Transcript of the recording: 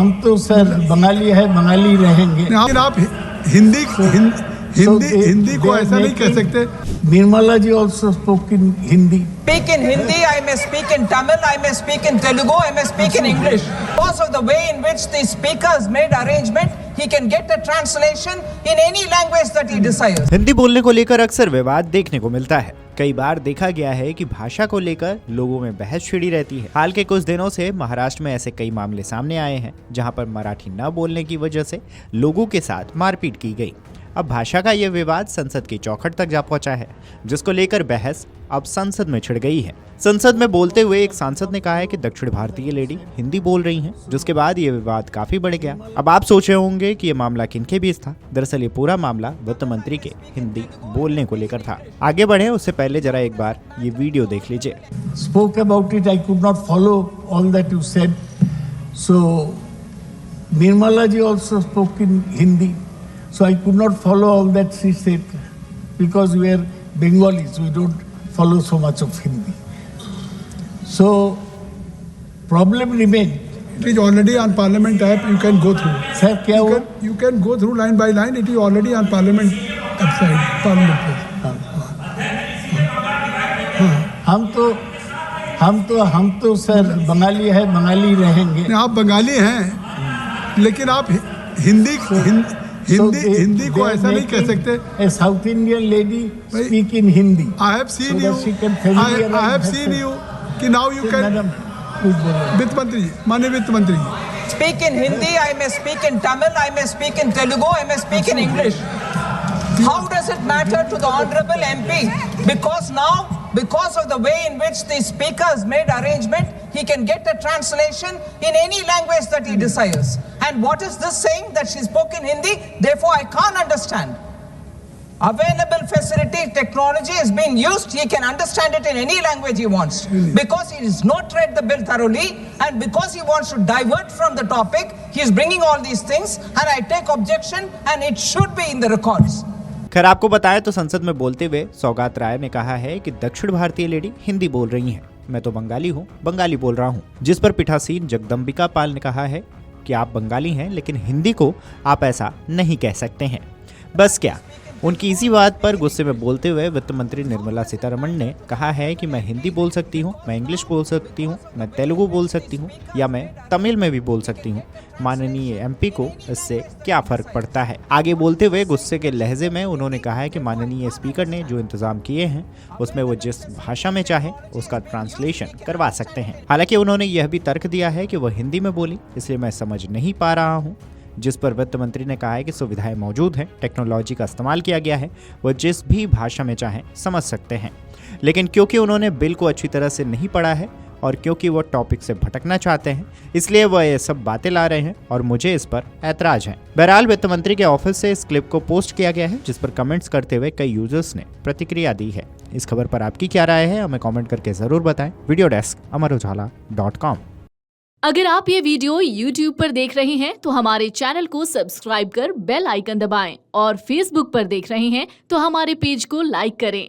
हम तो सर बंगाली है, बंगाली रहेंगे। लेकिन आप हिंदी को ऐसा नहीं कह सकते। Nirmala ji also spoke in Hindi. Speak in Hindi, I may speak in Tamil, I may speak in Telugu, I may speak in English. Because of the way in which the speakers made arrangement, he can get a translation in any language that he desires. Hindi बोलने को लेकर अक्सर विवाद देखने को मिलता है। कई बार देखा गया है कि भाषा को लेकर लोगों में बहस छिड़ी रहती है। हाल के कुछ दिनों से महाराष्ट्र में ऐसे कई मामले सामने आए हैं जहां पर मराठी न बोलने की वजह से लोगों के साथ मारपीट की गई। अब भाषा का यह विवाद संसद की चौखट तक जा पहुंचा है, जिसको लेकर बहस अब संसद में छिड़ गई है। संसद में बोलते हुए एक सांसद ने कहा है कि दक्षिण भारतीय लेडी हिंदी बोल रही हैं, जिसके बाद ये विवाद काफी बढ़ गया। अब आप सोच रहे होंगे कि ये मामला किनके बीच था। दरअसल ये पूरा मामला वित्त मंत्री के हिंदी बोलने को लेकर था। आगे बढ़े उससे पहले जरा एक बार ये वीडियो देख लीजिए। Spoke about it, I could not follow all that you said. So Nirmala ji also spoke in Hindi. So I could not follow all that she said because we are Bengalis, we don't follow so much of Hindi. So problem remained. It is already on Parliament app. You can go through. Sir, क्या हुआ? You can go through line by line. It is already on Parliament website. Parliament page. हम तो sir Bengali है, बंगाली रहेंगे। आप बंगाली हैं, लेकिन आप हिंदी को ऐसा नहीं कह सकते। A South Indian lady speak in Hindi. I have seen So you. that she can familiarize I have seen you. कि now you can. Madam, please बोलो। वित्त मंत्री, माननीय वित्त मंत्री जी। Speak in Hindi, I may speak in Tamil, I may speak in Telugu, I may speak in English. How does it matter to the Honorable MP? Because of the way in which the speakers made arrangement, he can get a translation in any language that he desires. And what is this saying? That she spoke in Hindi, therefore I can't understand. Available facility, technology is being used, he can understand it in any language he wants. Because he has not read the bill thoroughly, and because he wants to divert from the topic, he is bringing all these things, and I take objection, and it should be in the records. खैर आपको बताएं तो संसद में बोलते हुए सौगात राय ने कहा है कि दक्षिण भारतीय लेडी हिंदी बोल रही हैं, मैं तो बंगाली हूँ, बंगाली बोल रहा हूँ। जिस पर पीठासीन जगदम्बिका पाल ने कहा है कि आप बंगाली हैं, लेकिन हिंदी को आप ऐसा नहीं कह सकते हैं। बस क्या, उनकी इसी बात पर गुस्से में बोलते हुए वित्त मंत्री निर्मला सीतारमण ने कहा है कि मैं हिंदी बोल सकती हूँ, मैं इंग्लिश बोल सकती हूँ, मैं तेलुगु बोल सकती हूँ या मैं तमिल में भी बोल सकती हूँ। माननीय एमपी को इससे क्या फर्क पड़ता है। आगे बोलते हुए गुस्से के लहजे में उन्होंने कहा है कि माननीय स्पीकर ने जो इंतजाम किए हैं उसमें वो जिस भाषा में चाहे उसका ट्रांसलेशन करवा सकते हैं। हालांकि उन्होंने यह भी तर्क दिया है कि वह हिंदी में बोली इसलिए मैं समझ नहीं पा रहा हूँ। जिस पर वित्त मंत्री ने कहा है कि सुविधाएं मौजूद हैं, टेक्नोलॉजी का इस्तेमाल किया गया है, वह जिस भी भाषा में चाहें समझ सकते हैं। लेकिन क्योंकि उन्होंने बिल को अच्छी तरह से नहीं पढ़ा है और क्योंकि वो टॉपिक से भटकना चाहते हैं, इसलिए वह ये सब बातें ला रहे हैं और मुझे इस पर ऐतराज है। बहरहाल वित्त मंत्री के ऑफिस से इस क्लिप को पोस्ट किया गया है, जिस पर कमेंट्स करते हुए कई यूजर्स ने प्रतिक्रिया दी है। इस खबर पर आपकी क्या राय है, हमें कॉमेंट करके जरूर बताएं। Video desk amarujhala.com। अगर आप ये वीडियो YouTube पर देख रहे हैं तो हमारे चैनल को सब्सक्राइब कर बेल आइकन दबाएं और Facebook पर देख रहे हैं तो हमारे पेज को लाइक करें।